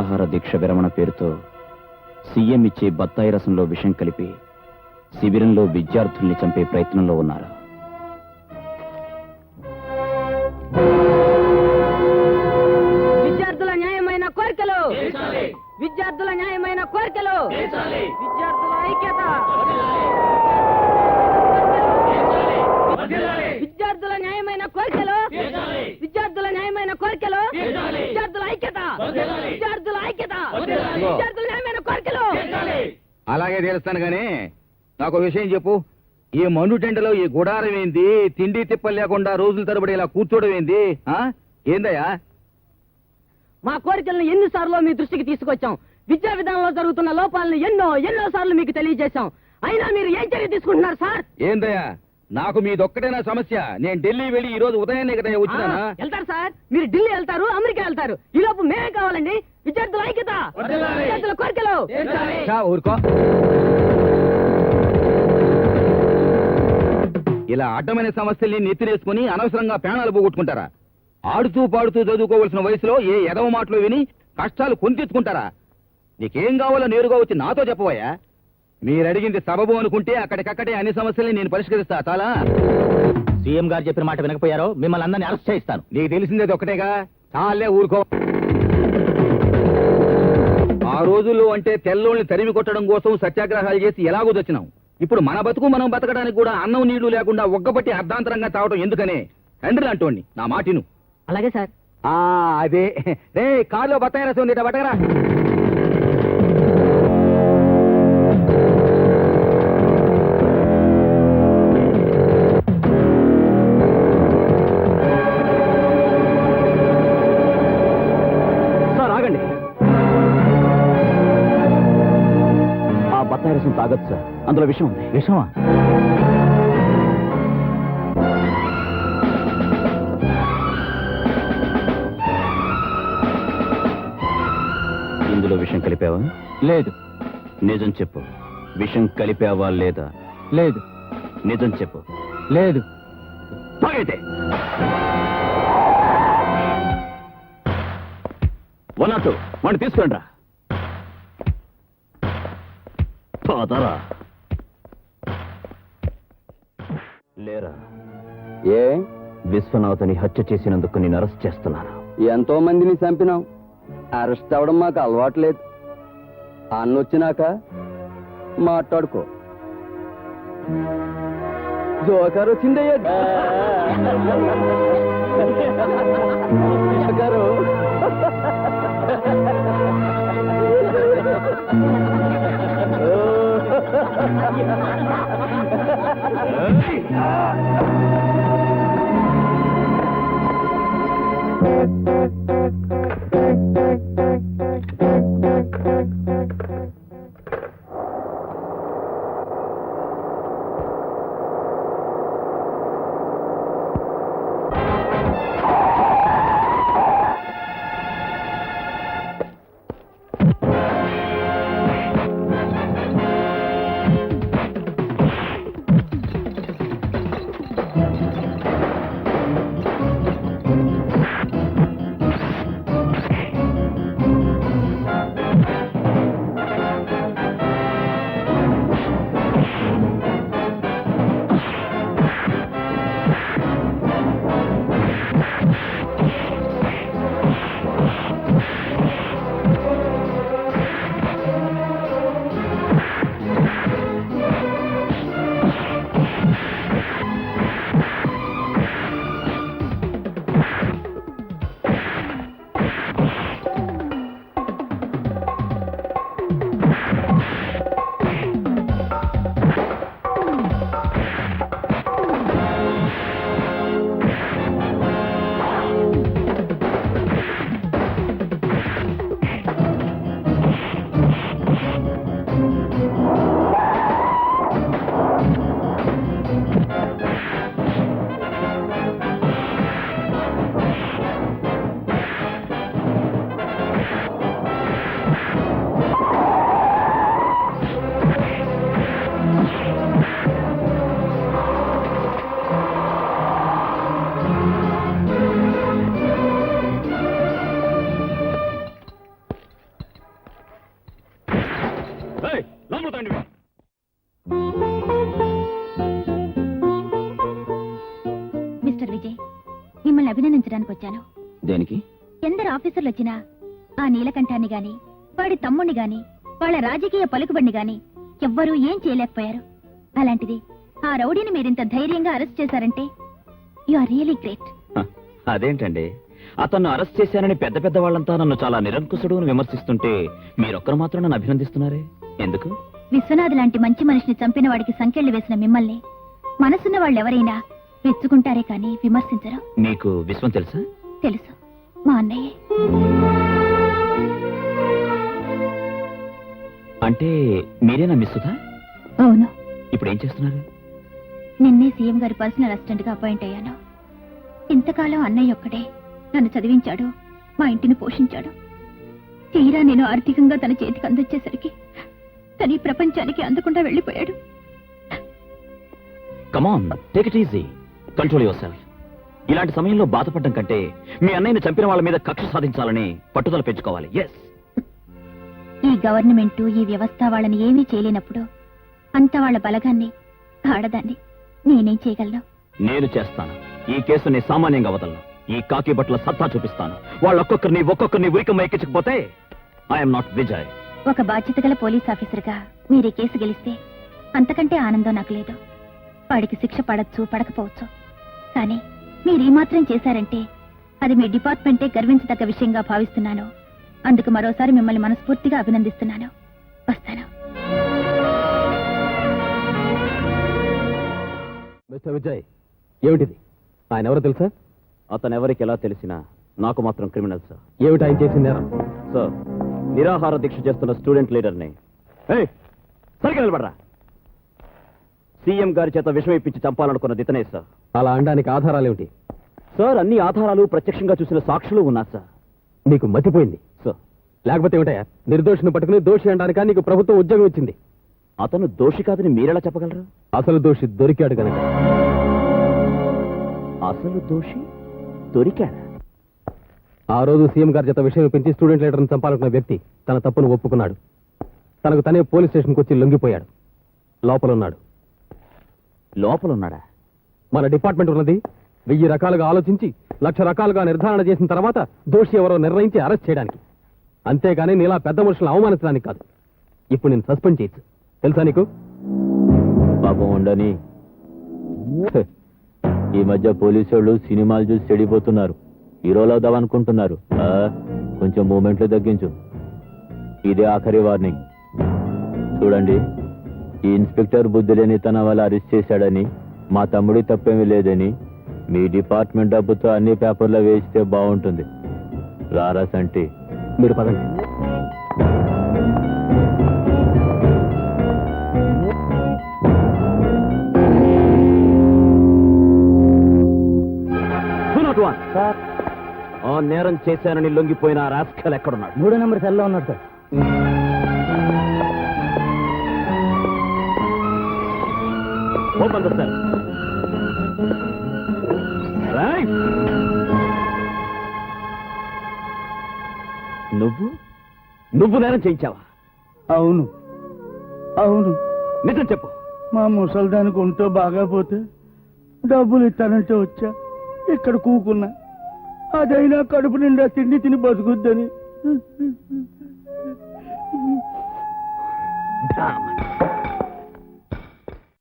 నిరాహార దీక్ష విరమణ పేరుతో సీఎం ఇచ్చే బత్తాయి రసంలో విషం కలిపి శిబిరంలో విద్యార్థుల్ని చంపే ప్రయత్నంలో ఉన్నారు. విద్యార్థుల న్యాయమైన కోరికలు, విద్యార్థుల న్యాయమైన కోరికలు, విద్యార్థుల ఐక్యత, విద్యార్థుల న్యాయమైన కోరికలు, విద్యార్థుల న్యాయమైన కోరికలు, విద్యార్థుల ఐక్యత, విద్యార్థుల ఐక్యత, విద్యార్థుల న్యాయమైన కోరికలు. అలాగే తెలుస్తాను గానీ నాకు విషయం చెప్పు. ఈ మండు టెంటలో ఈ గుడారం ఏంది? తిండి తిప్పలు లేకుండా రోజుల తరబడి ఇలా కూర్చోవడం ఏంది? ఏందయ్యా? మా కోరికలను ఎన్నిసార్లు మీ దృష్టికి తీసుకొచ్చాం. విద్యా విధానంలో జరుగుతున్న లోపాలను ఎన్నో సార్లు మీకు తెలియజేశాం. అయినా మీరు ఏం చర్య తీసుకుంటున్నారు సార్? ఏందయ్యా, నాకు మీదొక్కటేనా సమస్య? నేను ఢిల్లీ వెళ్ళి ఈ రోజు ఉదయాన్నే కదా వచ్చినా. వెళ్తారు సార్, మీరు ఢిల్లీ వెళ్తారు, అమెరికా వెళ్తారు. ఈ లోపు మేమే కావాలండి. విద్యార్థుల ఐక్యత, విద్యార్థుల కోరికలు. ఊరుకో. ఇలా అడ్డమైన సమస్యల్ని నెత్తినేసుకుని అనవసరంగా ప్రాణాలు పోగొట్టుకుంటారా? ఆడుతూ పాడుతూ చదువుకోవలసిన వయసులో ఏ ఎదవ మాటలు విని కష్టాలు కొని తెచ్చుకుంటారా? నీకేం కావాలో నేరుగా వచ్చి నాతో చెప్పవయ్యా. మీరడిగింది సబబు అనుకుంటే అక్కడికక్కడే అన్ని సమస్యల్ని నేను పరిష్కరిస్తా. చాలా సీఎం గారు చెప్పిన మాట వినకపోయారో మిమ్మల్ని అందరినీ అరెస్ట్ చేయిస్తాను. నీకు తెలిసిందేది ఒకటేగా, చాలే ఊరుకో. ఆ రోజుల్లో అంటే తెల్లోళ్ళని తరిమి కొట్టడం కోసం సత్యాగ్రహాలు చేసి ఎలాగో తెచ్చినాం. ఇప్పుడు మన బతుకు మనం బతకడానికి కూడా అన్నం నీళ్లు లేకుండా ఒగ్గబట్టి అర్ధాంతరంగా తావటం ఎందుకనే? తండ్రి అంటోండి, నా మాటిను. అలాగే సార్. అదే రే, కారులో బత్తాయి రసం ఉంది, బట్టగరా. సార్ ఆగండి. ఆ బత్తాయి రసం తాగొచ్చు సార్, అందులో విషం ఉంది. విషమా? ఇందులో విషం కలిపావా? లేదు. నిజం చెప్పు, విషం కలిపావా లేదా? లేదు. నిజం చెప్పు. లేదు. తాగైతే 102 వాడిని తీసుకురండి రా. పోతారా లేరా? ఏ విశ్వనాథని హత్య చేసినందుకు నేను అరెస్ట్ చేస్తున్నాను. ఎంతో మందిని చంపినాం. అరెస్ట్ అవడం మాకు అలవాట్లేదు. అన్నొచ్చినాక మాట్లాడుకో. జోకర్ వచ్చిందయ్యా. జోకరు. అభినందించడానికి వచ్చాను. దేనికి? ఎందరు ఆఫీసర్లు వచ్చినా ఆ నీలకంఠాన్ని గాని వాడి తమ్ముణ్ణి గాని వాళ్ళ రాజకీయ పలుకుబడిని గాని ఎవ్వరూ ఏం చేయలేకపోయారు. అలాంటిది ఆ రౌడీని మీరింత ధైర్యంగా అరెస్ట్ చేశారంటే యు ఆర్ రియలీ గ్రేట్. హ, అదేంటండి, అతన్ని అరెస్ట్ చేశానని పెద్ద పెద్ద వాళ్ళంతా నన్ను చాలా నిరంకుశుడు అని విమర్శిస్తుంటే మీరొక్కరు మాత్రం నన్ను అభినందిస్తున్నారే, ఎందుకు? విశ్వనాథ్ లాంటి మంచి మనిషిని చంపిన వాడికి సంకెళ్లు వేసిన మిమ్మల్ని మనసున్న వాళ్ళెవరైనా మెచ్చుకుంటారే కానీ విమర్శించరు. మీకు విశ్వం తెలుసా? తెలుసు, మా అన్నయ్యే. అంటే మీరేనా మిస్ సుధా? అవును, ఇప్పుడు ఏం చేస్తున్నారు? నిన్నే సీఎం గారి పర్సనల్ అసిస్టెంట్ గా అపాయింట్ అయ్యాను. ఇంతకాలం అన్నయ్య ఒక్కడే నన్ను చదివించాడు, మా ఇంటిని పోషించాడు. తీరా నేను ఆర్థికంగా తన చేతికి అందొచ్చేసరికి తన ఈ ప్రపంచానికి అందకుండా వెళ్ళిపోయాడు. Come on, take it easy, control yourself. ఇలాంటి సమయంలో బాధపడడం కంటే మీ అన్నయ్యని చంపిన వాళ్ళ మీద కక్ష సాధించాలని పట్టుదల పెంచుకోవాలి. ఎస్, ఈ గవర్నమెంట్ ఈ వ్యవస్థ వాళ్ళని ఏమీ చేయలేనప్పుడు అంత వాళ్ళ బలగాన్ని ఆడదాన్ని నేనేం చేయగలను? నేను చేస్తాను. ఈ కేసుని సామాన్యంగా వదలను. ఈ కాకి బట్టల సత్తా చూపిస్తాను. ఒక్కొక్కరిని ఉరికమ్మ ఎక్కించకపోతే ఐఎమ్ నాట్ విజయ్. ఒక బాధ్యత గల పోలీస్ ఆఫీసర్గా మీరు ఈ కేసు గెలిస్తే అంతకంటే ఆనందం నాకు లేదు. వాడికి శిక్ష పడచ్చు పడకపోవచ్చు, కానీ మీరు ఈ మాత్రం చేశారంటే అది మీ డిపార్ట్మెంటే గర్వించదగ్గ విషయంగా భావిస్తున్నాను. అందుకు మరోసారి మిమ్మల్ని మనస్ఫూర్తిగా అభినందిస్తున్నాను. వస్తాను. మిస్టర్ విజయ్, ఏమిటిది? ఆయన ఎవరో తెలుసా? అతను ఎవరికి ఎలా తెలిసినా నాకు మాత్రం క్రిమినల్ సార్. ఏమిటి ఆయన చేసిన నేరం? సార్, నిరాహార దీక్ష చేస్తున్న స్టూడెంట్ లీడర్ని సరిగ్గా నిలబడరా, సీఎం గారి చేత విషం ఇప్పించి చంపాలనుకున్నది ఇతనే సార్. అలా అనడానికి ఆధారాలేమిటి? సార్, అన్ని ఆధారాలు ప్రత్యక్షంగా చూసిన సాక్షులు ఉన్నారు సార్. నీకు మతిపోయింది సార్, లేకపోతే ఏమిటయా? నిర్దోషిని పట్టుకుని దోషి అనడానిక నీకు ప్రభుత్వం ఉద్యోగం ఇచ్చింది. అతను దోషి కాదని మీరెలా చెప్పగలరు? అసలు దోషి దొరికాడు గనక. అసలు దోషి దొరికాడా? ఆ రోజు సీఎం గారి చేత విషయం పెంచి స్టూడెంట్ లీడర్ని చంపాలనుకున్న వ్యక్తి తన తప్పును ఒప్పుకున్నాడు. తనకు తనే పోలీస్ స్టేషన్కి వచ్చి లొంగిపోయాడు. లోపలున్నాడు. లోపలున్నాడా? మన డిపార్ట్మెంట్ ఉన్నది 1000 రకాలుగా ఆలోచించి 1,00,000 రకాలుగా నిర్ధారణ చేసిన తర్వాత దోషి ఎవరో నిర్ణయించి అరెస్ట్ చేయడానికి, అంతేగాని నీలా పెద్ద మనుషులను అవమానించడానికి కాదు. ఇప్పుడు నేను సస్పెండ్ చేయొచ్చు, తెలుసా నీకు? పాపం ఉండని. ఈ మధ్య పోలీసు వాళ్ళు సినిమాలు చూసి చెడిపోతున్నారు. హీరోలు అవుదామనుకుంటున్నారు. కొంచెం మూమెంట్లు తగ్గించు. ఇదే ఆఖరి వార్నింగ్. చూడండి, ఈ ఇన్స్పెక్టర్ బుద్ధి లేని తన వల్ల అరెస్ట్ చేశాడని, మా తమ్ముడి తప్పేమీ లేదని మీ డిపార్ట్మెంట్ డబ్బుతో అన్ని పేపర్లో వేస్తే బాగుంటుంది. రారా సంటి. మీరు పదండి. సార్, ఆ నేరం చేశానని లొంగిపోయిన రాస్కల్ ఎక్కడున్నాడు? 3వ నెంబర్ సెల్లో ఉన్నాడు sir. Open the cell. Right. నువ్వు నేరం చేయించావా? అవును అవును, నిజం చెప్పు. మా ముసల్దానికి ఒంటో బాగాపోతే డబ్బులు ఇస్తానంటే వచ్చా. ఇక్కడ కూకున్నా, అదైనా కడుపు నిండా తిండి తిని బతుకుద్దని. Damn it.